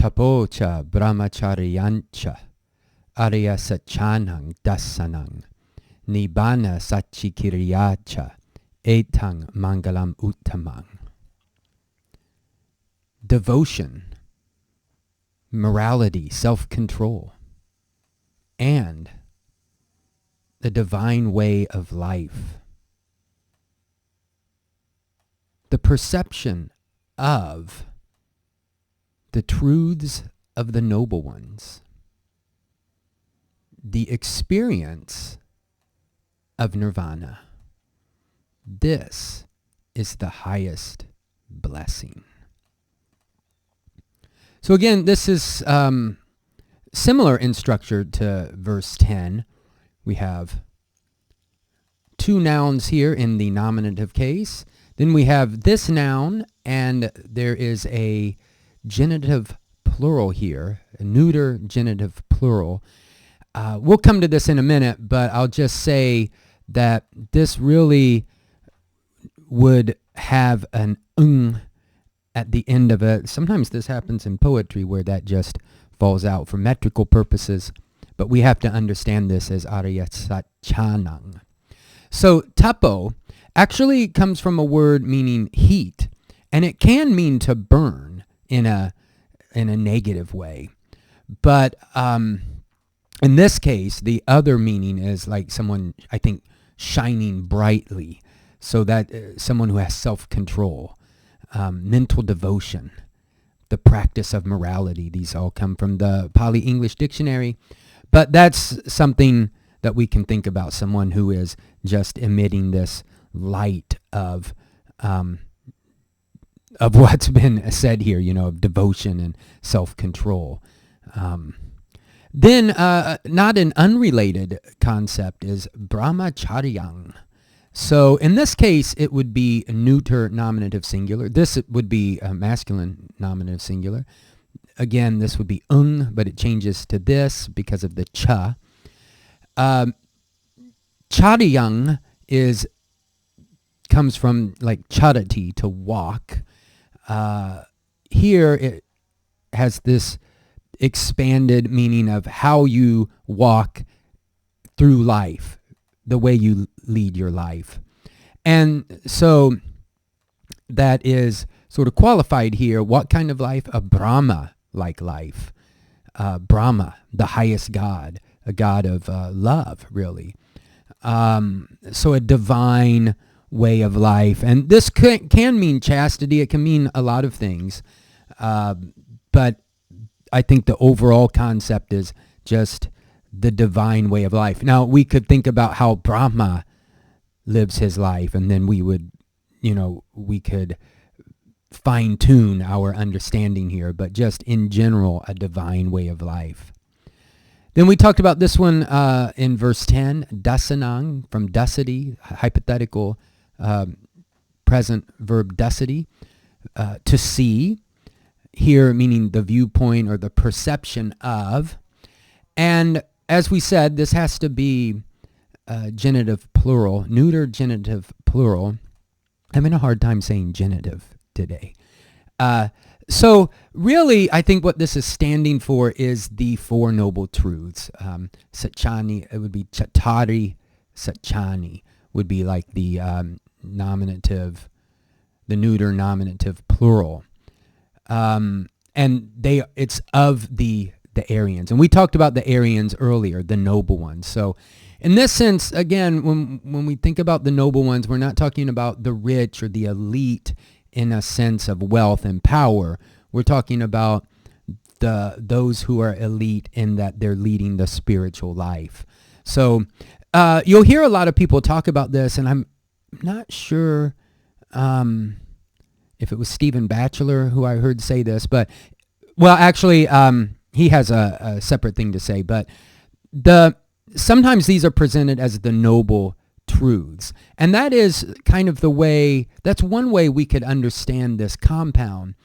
Tapo cha brahmacariyañca ariyasaccāna dassanaṃ Nibbānasacchikiriyā etaṃ maṅgalamuttamaṃ. Devotion, morality, self-control, and the divine way of life. The perception of the truths of the noble ones. The experience of nirvana. This is the highest blessing. So again, this is similar in structure to verse 10. We have two nouns here in the nominative case. Then we have this noun, and there is a genitive plural here, a neuter genitive plural. We'll come to this in a minute, but I'll just say that this really would have an at the end of it. Sometimes this happens in poetry where that just falls out for metrical purposes, but we have to understand this as ariyasaccāna. So tapo actually comes from a word meaning heat, and it can mean to burn in a negative way. But in this case, the other meaning is like someone, I think, shining brightly. So that someone who has self-control, mental devotion, the practice of morality. These all come from the Pali English dictionary. But that's something that we can think about, someone who is just emitting this light of what's been said here, of devotion and self-control. Then, not an unrelated concept is brahmacariyaṃ. So in this case, it would be a neuter nominative singular. This would be a masculine nominative singular. Again, this would be but it changes to this because of the cha. Chariyaṃ comes from like charati, to walk. Here it has this expanded meaning of how you walk through life, the way you lead your life. And so that is sort of qualified here. What kind of life? A Brahma-like life. Brahma, the highest God, a God of love, really. So a divine way of life. And this can mean chastity. It can mean a lot of things. But I think the overall concept is just the divine way of life. Now, we could think about how Brahma lives his life, and then we would, we could fine-tune our understanding here, but just in general, a divine way of life. Then we talked about this one in verse 10, dassanaṃ, from dassity, hypothetical present verb dassity, to see, here meaning the viewpoint or the perception of. And as we said, this has to be genitive plural, neuter genitive plural. I'm having a hard time saying genitive today. So really, I think what this is standing for is the Four Noble Truths. Sacchani, it would be chattari sacchani, would be like the nominative, the neuter nominative plural. And it's of the Aryans. And we talked about the Aryans earlier, the noble ones. So in this sense, again, when we think about the noble ones, we're not talking about the rich or the elite in a sense of wealth and power. We're talking about those who are elite in that they're leading the spiritual life. So you'll hear a lot of people talk about this, and I'm not sure if it was Stephen Batchelor who I heard say this, but, well, actually, he has a separate thing to say, but sometimes these are presented as the noble truths. And that is kind of that's one way we could understand this compound.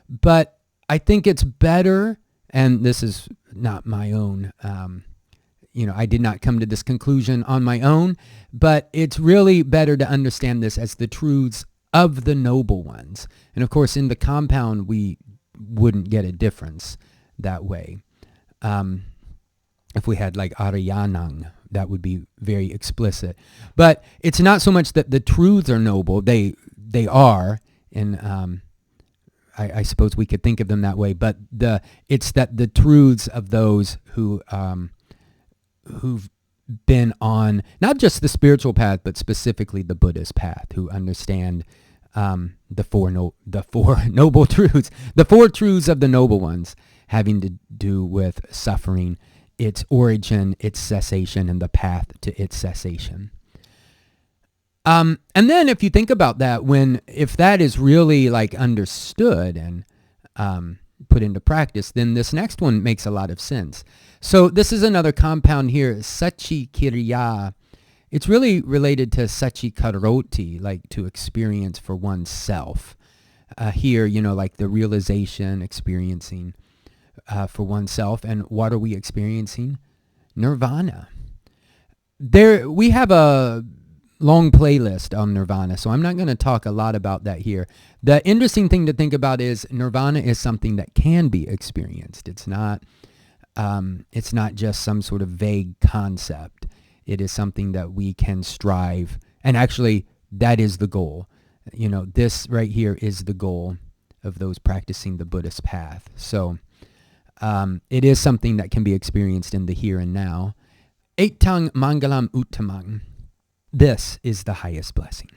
But I think it's better, and this is not my own, I did not come to this conclusion on my own, but it's really better to understand this as the truths of the noble ones. And of course, in the compound, we wouldn't get a difference that way. If we had like ariyasaccāna, that would be very explicit. But it's not so much that the truths are noble. They are, and I suppose we could think of them that way. But it's that the truths of those who've been on not just the spiritual path, but specifically the Buddhist path, who understand the four noble truths, the four truths of the noble ones, having to do with suffering, its origin, its cessation, and the path to its cessation. And then if you think about that, if that is really like understood and put into practice, then this next one makes a lot of sense. So this is another compound here, sacchikiriyā. It's really related to sacchikaroti, like to experience for oneself. Here, like the realization, experiencing for oneself. And what are we experiencing? Nirvana. We have a long playlist on nirvana, so I'm not going to talk a lot about that here. The interesting thing to think about is nirvana is something that can be experienced. It's not just some sort of vague concept. It is something that we can strive, and actually that is the goal. This right here is the goal of those practicing the Buddhist path. So it is something that can be experienced in the here and now. etaṃ maṅgalamuttamaṃ. This is the highest blessing.